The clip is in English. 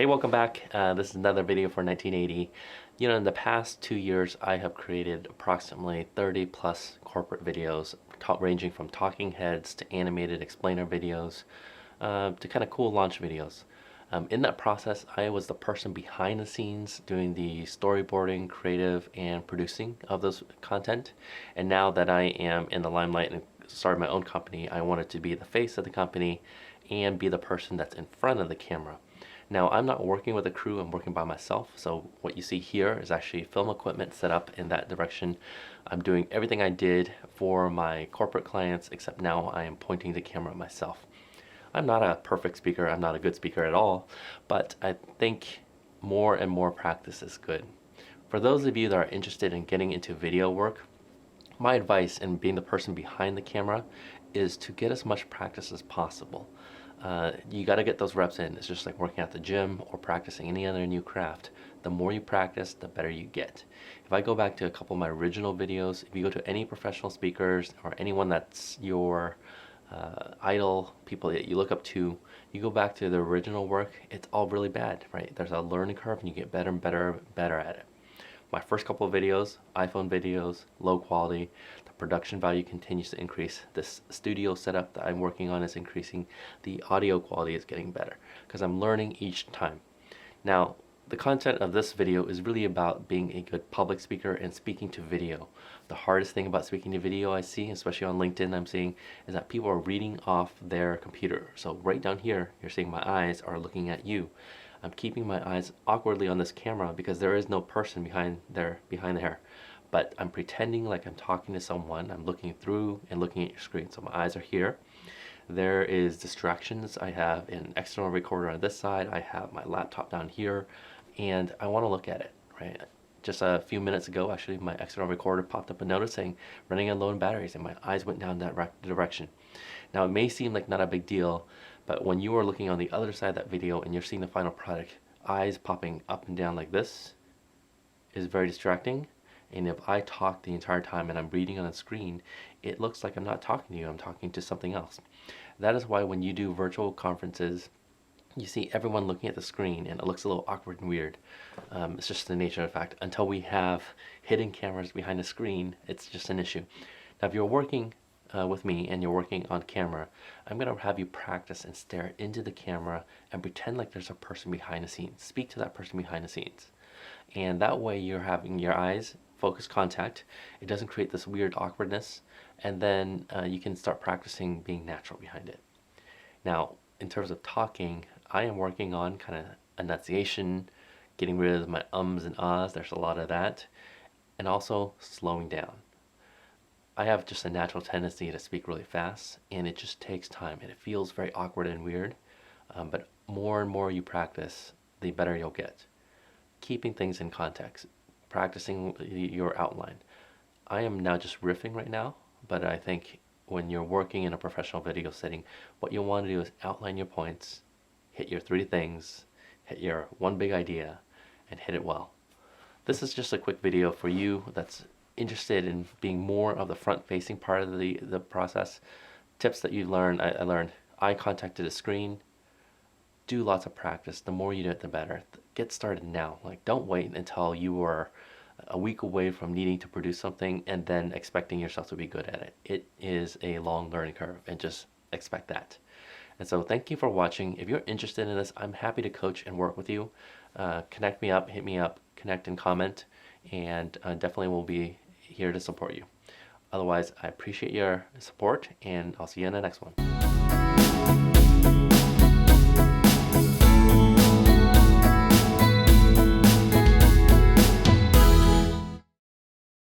Hey, welcome back. This is another video for 1980. In the past 2 years, I have created approximately 30 plus corporate videos, ranging from talking heads to animated explainer videos, to kind of cool launch videos. In that process, I was the person behind the scenes doing the storyboarding, creative, and producing of those content. And now that I am in the limelight and started my own company, I wanted to be the face of the company and be the person that's in front of the camera. Now, I'm not working with a crew, I'm working by myself. So what you see here is actually film equipment set up in that direction. I'm doing everything I did for my corporate clients, except now I am pointing the camera myself. I'm not a perfect speaker, I'm not a good speaker at all, but I think more and more practice is good. For those of you that are interested in getting into video work, my advice in being the person behind the camera is to get as much practice as possible. You got to get those reps in. It's just like working at the gym or practicing any other new craft. The more you practice, the better you get. If I go back to a couple of my original videos, if you go to any professional speakers or anyone that's your idol, people that you look up to, you go back to the original work, it's all really bad, right? There's a learning curve and you get better and better at it. My first couple of videos, iPhone videos, low quality. The production value continues to increase. This studio setup that I'm working on is increasing. The audio quality is getting better because I'm learning each time. Now, the content of this video is really about being a good public speaker and speaking to video. The hardest thing about speaking to video I see, especially on LinkedIn, I'm seeing is that people are reading off their computer. So right down here, you're seeing my eyes are looking at you. I'm keeping my eyes awkwardly on this camera because there is no person behind the hair. But I'm pretending like I'm talking to someone. I'm looking through and looking at your screen. So my eyes are here. There is distractions. I have an external recorder on this side. I have my laptop down here. And I want to look at it, right? Just a few minutes ago, actually, my external recorder popped up a notice saying running on low on batteries, and my eyes went down that direction. Now, it may seem like not a big deal, but when you are looking on the other side of that video and you're seeing the final product, eyes popping up and down like this is very distracting. And if I talk the entire time and I'm reading on the screen, it looks like I'm not talking to you, I'm talking to something else. That is why when you do virtual conferences, you see everyone looking at the screen and it looks a little awkward and weird. It's just the nature of the fact. Until we have hidden cameras behind the screen, it's just an issue. Now, if you're working with me and you're working on camera, I'm going to have you practice and stare into the camera and pretend like there's a person behind the scenes. Speak to that person behind the scenes. And that way you're having your eyes focus contact. It doesn't create this weird awkwardness. And then you can start practicing being natural behind it. Now, in terms of talking, I am working on kind of enunciation, getting rid of my ums and ahs. There's a lot of that. And also slowing down. I have just a natural tendency to speak really fast, and it just takes time, and it feels very awkward and weird. But more and more you practice, the better you'll get. Keeping things in context, practicing your outline. I am now just riffing right now, but I think when you're working in a professional video setting, what you'll want to do is outline your points, hit your 3 things, hit your one big idea, and hit it well. This is just a quick video for you that's interested in being more of the front-facing part of the process. Tips that you learn, I learned eye contact to the screen. Do lots of practice. The more you do it, the better. Get started now. Like, don't wait until you are a week away from needing to produce something and then expecting yourself to be good at it. It is a long learning curve, and just expect that. And so thank you for watching. If you're interested in this, I'm happy to coach and work with you. Connect me up, hit me up, connect and comment, and definitely will be here to support you. Otherwise, I appreciate your support, and I'll see you in the next one.